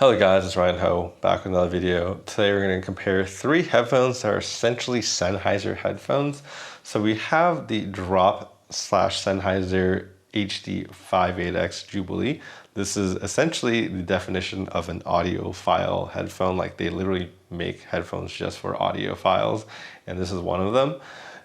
Hello guys, it's Ryan Ho, back with another video. Today we're going to compare three headphones that are essentially Sennheiser headphones. So we have the Drop/Sennheiser HD58x Jubilee. This is essentially the definition of an audiophile headphone. Like they literally make headphones just for audiophiles, and this is one of them.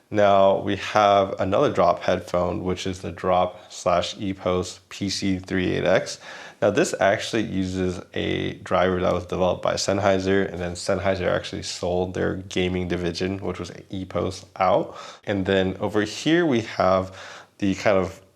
Now we have another Drop headphone, which is the Drop/Epos PC38x. Now this actually uses a driver that was developed by Sennheiser, and then Sennheiser actually sold their gaming division, which was Epos, out. And then over here we have the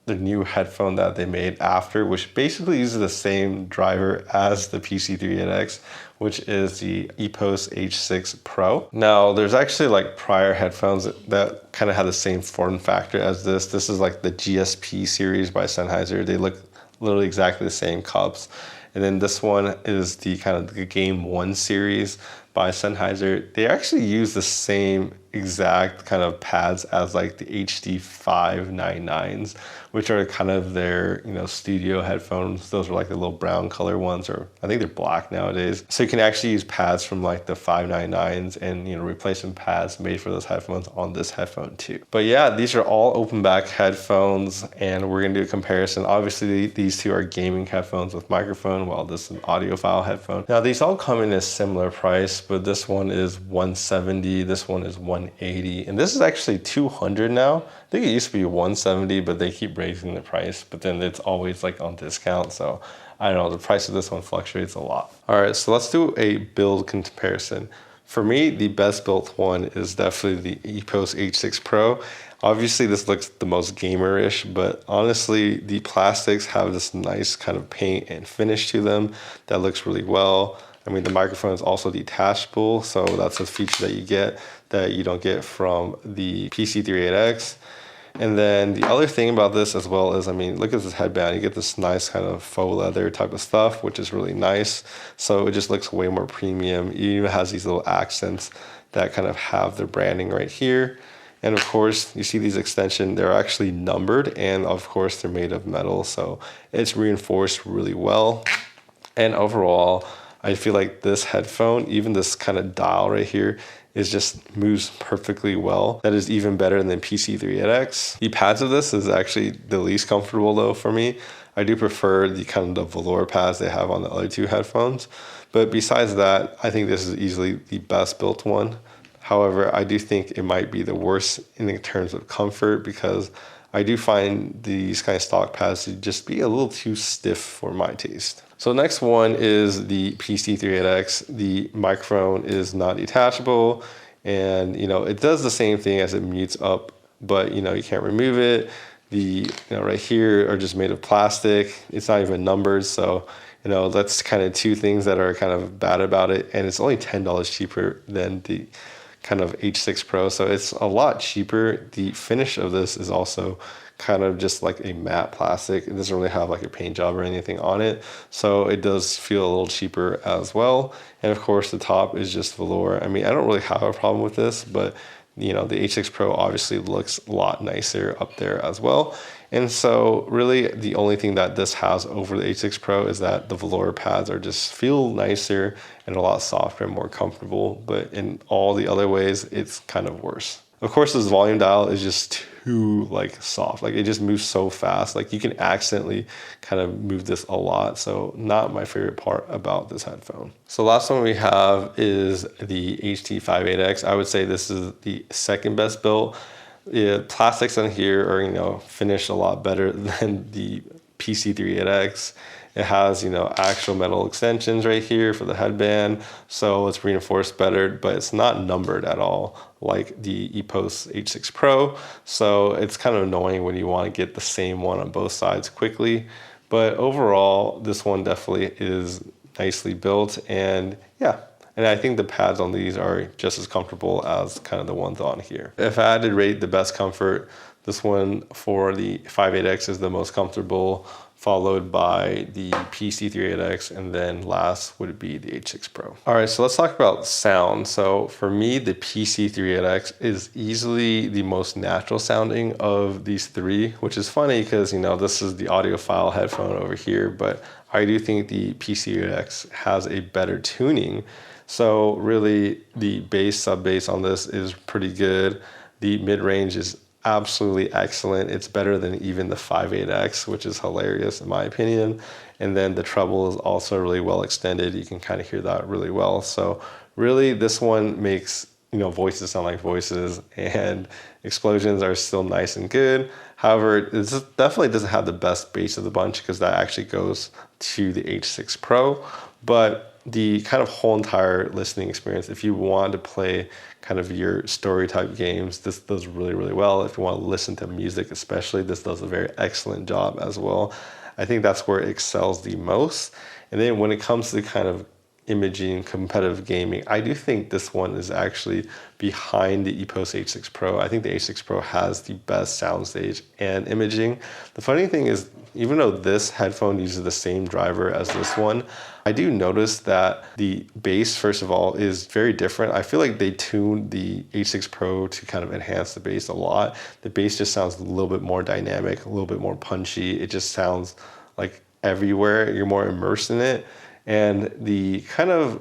the new headphone that they made after, which basically uses the same driver as the PC38x, which is the Epos H6 Pro. Now, there's actually like prior headphones that kind of had the same form factor as this. This is like the GSP series by Sennheiser. They look literally exactly the same cups. And then this one is the the Game 1 series by Sennheiser. They actually use the same exact kind of pads as like the HD58x, which are kind of their, studio headphones. Those are like the little brown color ones, or I think they're black nowadays. So you can actually use pads from like the 599s and, replacement pads made for those headphones on this headphone too. But yeah, these are all Openback headphones, and we're gonna do a comparison. Obviously, these two are gaming headphones with microphone, while this is an audiophile headphone. Now, these all come in a similar price, but this one is $170, this one is $180, and this is actually $200 now. I think it used to be $170, but they keep raising the price, but then it's always like on discount. So I don't know, the price of this one fluctuates a lot. All right, so let's do a build comparison. For me, the best built one is definitely the Epos H6 Pro. Obviously, this looks the most gamer-ish, but honestly, the plastics have this nice kind of paint and finish to them that looks really well. I mean, the microphone is also detachable, so that's a feature that you get that you don't get from the PC38x. And then the other thing about this as well is, I mean, look at this headband. You get this nice kind of faux leather type of stuff, which is really nice. So it just looks way more premium. It even has these little accents that kind of have their branding right here. And of course, you see these extensions, they're actually numbered, and of course they're made of metal. So it's reinforced really well. And overall, I feel like this headphone, even this kind of dial right here, moves perfectly well. That is even better than PC38x. The pads of this is actually the least comfortable though for me. I do prefer the the velour pads they have on the other two headphones. But besides that, I think this is easily the best built one. However, I do think it might be the worst in terms of comfort, because I do find these kind of stock pads to just be a little too stiff for my taste. So next one is the PC38x. The microphone is not detachable, and it does the same thing as it mutes up, but you can't remove it. The right here are just made of plastic. It's not even numbered, so that's kind of two things that are kind of bad about it. And it's only $10 cheaper than the H6 Pro, so it's a lot cheaper. The finish of this is also kind of just like a matte plastic. It doesn't really have like a paint job or anything on it, so it does feel a little cheaper as well. And of course the top is just velour. I mean, I don't really have a problem with this, but the H6 Pro obviously looks a lot nicer up there as well. And so really the only thing that this has over the H6 Pro is that the velour pads just feel nicer and a lot softer and more comfortable, but in all the other ways, it's kind of worse. Of course, this volume dial is just too soft. Like it just moves so fast. Like you can accidentally kind of move this a lot. So not my favorite part about this headphone. So last one we have is the HD58x. I would say this is the second best built. The plastics on here are, finished a lot better than the PC38x. It has, actual metal extensions right here for the headband, so it's reinforced better, but it's not numbered at all like the Epos H6 Pro. So it's kind of annoying when you want to get the same one on both sides quickly. But overall, this one definitely is nicely built, and yeah. And I think the pads on these are just as comfortable as the ones on here. If I had to rate the best comfort, this one for the 58X is the most comfortable. followed by the PC38x, and then last would be the H6 Pro. All right, so let's talk about sound. So for me, the PC38x is easily the most natural sounding of these three, which is funny because, you know, this is the audiophile headphone over here, but I do think the PC38x has a better tuning. So really the bass, sub bass on this is pretty good. The mid-range is absolutely excellent. It's better than even the 58x, which is hilarious in my opinion. And then the treble is also really well extended. You can kind of hear that really well. So really this one makes, you know, voices sound like voices, and explosions are still nice and good. However, it definitely doesn't have the best bass of the bunch because that actually goes to the H6 Pro. But the kind of whole entire listening experience, if you want to play kind of your story type games, this does really, really well. If you want to listen to music especially, this does a very excellent job as well. I think that's where it excels the most. And then when it comes to kind of imaging, competitive gaming, I do think this one is actually behind the Epos H6 Pro. I think the H6 Pro has the best soundstage and imaging. The funny thing is, even though this headphone uses the same driver as this one, I do notice that the bass, first of all, is very different. I feel like they tuned the H6 Pro to kind of enhance the bass a lot. The bass just sounds a little bit more dynamic, a little bit more punchy. It just sounds like everywhere. You're more immersed in it. And the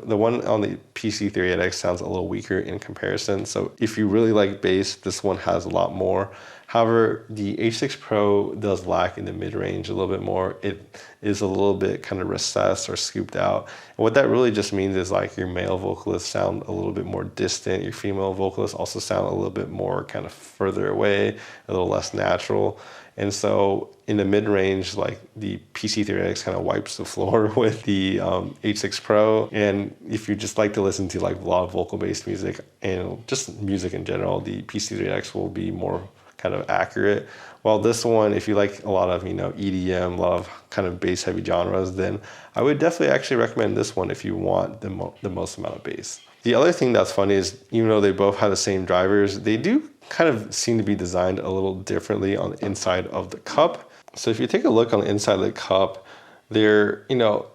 one on the PC38x sounds a little weaker in comparison. So if you really like bass, this one has a lot more. However, the H6 Pro does lack in the mid-range a little bit more. It is a little bit kind of recessed or scooped out. And what that really just means is like your male vocalists sound a little bit more distant. Your female vocalists also sound a little bit more kind of further away, a little less natural. And so in the mid-range, like the PC38x kind of wipes the floor with the H6 Pro. And if you just like to listen to like a lot of vocal-based music and just music in general, the PC38x will be more kind of accurate. While this one, if you like a lot of, you know, EDM, a lot of kind of bass heavy genres, then I would definitely actually recommend this one if you want the most amount of bass. The other thing that's funny is, even though they both have the same drivers, they do kind of seem to be designed a little differently on the inside of the cup. So if you take a look on the inside of the cup, they're, you know,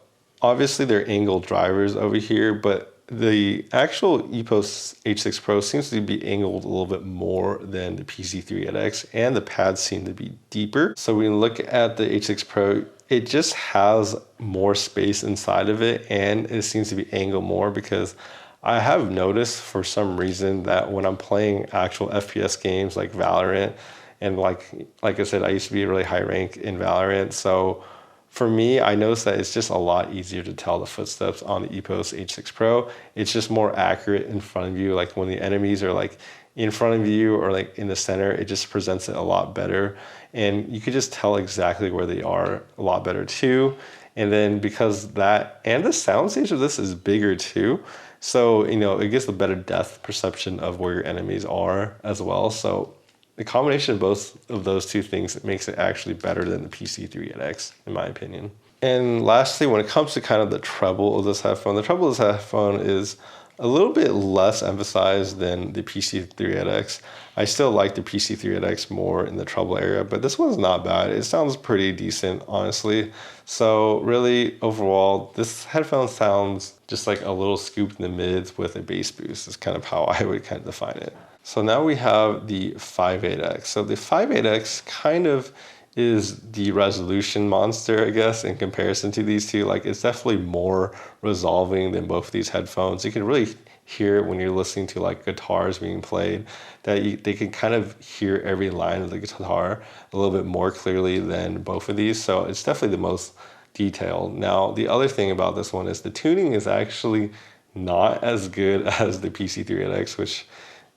obviously they're angled drivers over here, but the actual Epos H6 Pro seems to be angled a little bit more than the PC38x, and the pads seem to be deeper. So when you look at the H6 Pro, it just has more space inside of it, and it seems to be angled more, because I have noticed for some reason that when I'm playing actual FPS games like Valorant, and like I said, I used to be a really high rank in Valorant, so for me, I noticed that it's just a lot easier to tell the footsteps on the Epos H6 Pro. It's just more accurate in front of you. Like when the enemies are like in front of you or like in the center, it just presents it a lot better. And you could just tell exactly where they are a lot better too. And then because that, and the soundstage of this is bigger too. So, you know, it gives a better depth perception of where your enemies are as well. So the combination of both of those two things, it makes it actually better than the PC38x, in my opinion. And lastly, when it comes to kind of the treble of this headphone, the treble of this headphone is a little bit less emphasized than the PC38x. I still like the PC38x more in the treble area, but this one's not bad. It sounds pretty decent, honestly. So really, overall, this headphone sounds just like a little scoop in the mids with a bass boost is kind of how I would kind of define it. So now we have the 58x. So the 58x kind of is the resolution monster, I guess, in comparison to these two. Like, it's definitely more resolving than both of these headphones. You can really hear it when you're listening to like guitars being played, that they can kind of hear every line of the guitar a little bit more clearly than both of these. So it's definitely the most detailed. Now, the other thing about this one is the tuning is actually not as good as the PC38x, which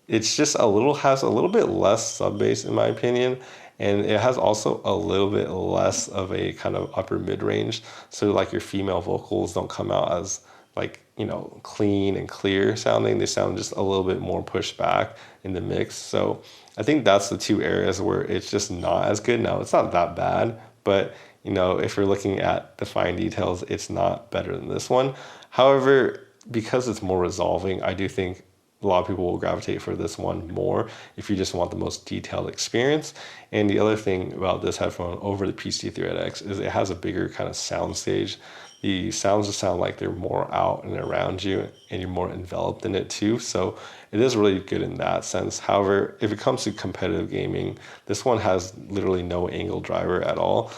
it's just has a little bit less sub bass in my opinion, and it has also a little bit less of a kind of upper mid range. So like your female vocals don't come out as like, you know, clean and clear sounding. They sound just a little bit more pushed back in the mix. So I think that's the two areas where it's just not as good. Now, it's not that bad, but you know, if you're looking at the fine details, it's not better than this one. However, because it's more resolving, I do think a lot of people will gravitate for this one more if you just want the most detailed experience. And the other thing about this headphone over the PC38x is it has a bigger kind of sound stage. The sounds just sound like they're more out and around you, and you're more enveloped in it too. So it is really good in that sense. However, if it comes to competitive gaming, this one has literally no angle driver at all.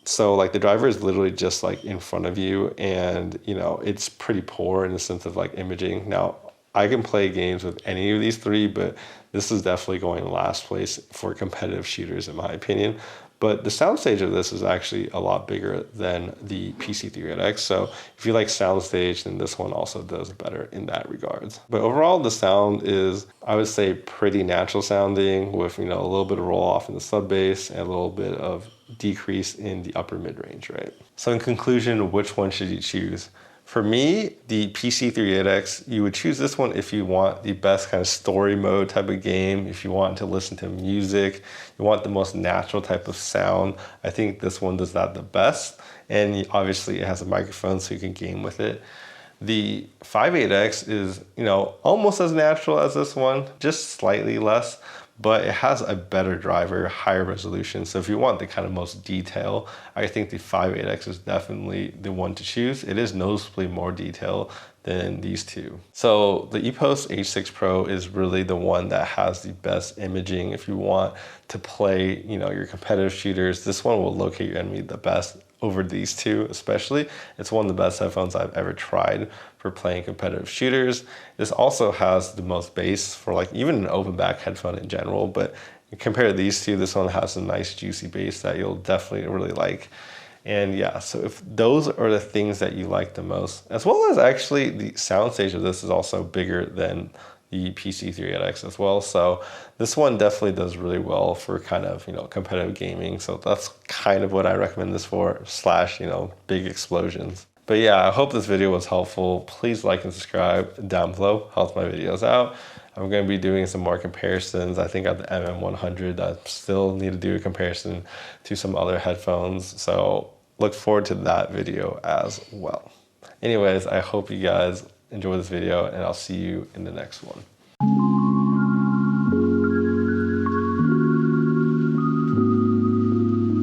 So like the driver is literally just like in front of you, and you know, it's pretty poor in the sense of like imaging. Now, I can play games with any of these three, but this is definitely going last place for competitive shooters in my opinion. But the soundstage of this is actually a lot bigger than the PC38X. So if you like soundstage, then this one also does better in that regards. But overall, the sound is, I would say, pretty natural sounding with, you know, a little bit of roll off in the sub bass and a little bit of decrease in the upper mid range, right? So in conclusion, which one should you choose? For me, the PC38X, you would choose this one if you want the best kind of story mode type of game, if you want to listen to music, you want the most natural type of sound. I think this one does that the best. And obviously it has a microphone so you can game with it. The 58X is, you know, almost as natural as this one, just slightly less, but it has a better driver, higher resolution. So if you want the kind of most detail, I think the 58X is definitely the one to choose. It is noticeably more detail than these two. So the Epos H6 Pro is really the one that has the best imaging. If you want to play, you know, your competitive shooters, this one will locate your enemy the best over these two especially. It's one of the best headphones I've ever tried for playing competitive shooters. This also has the most bass for like even an Openback headphone in general, but compared to these two, this one has a nice juicy bass that you'll definitely really like. And yeah, so if those are the things that you like the most, as well as actually the soundstage of this is also bigger than the PC38X as well. So this one definitely does really well for kind of, you know, competitive gaming. So that's kind of what I recommend this for, slash, you know, big explosions. But yeah, I hope this video was helpful. Please like and subscribe down below, helps my videos out. I'm going to be doing some more comparisons. I think at the MM100, I still need to do a comparison to some other headphones. So look forward to that video as well. Anyways, I hope you guys enjoy this video, and I'll see you in the next one.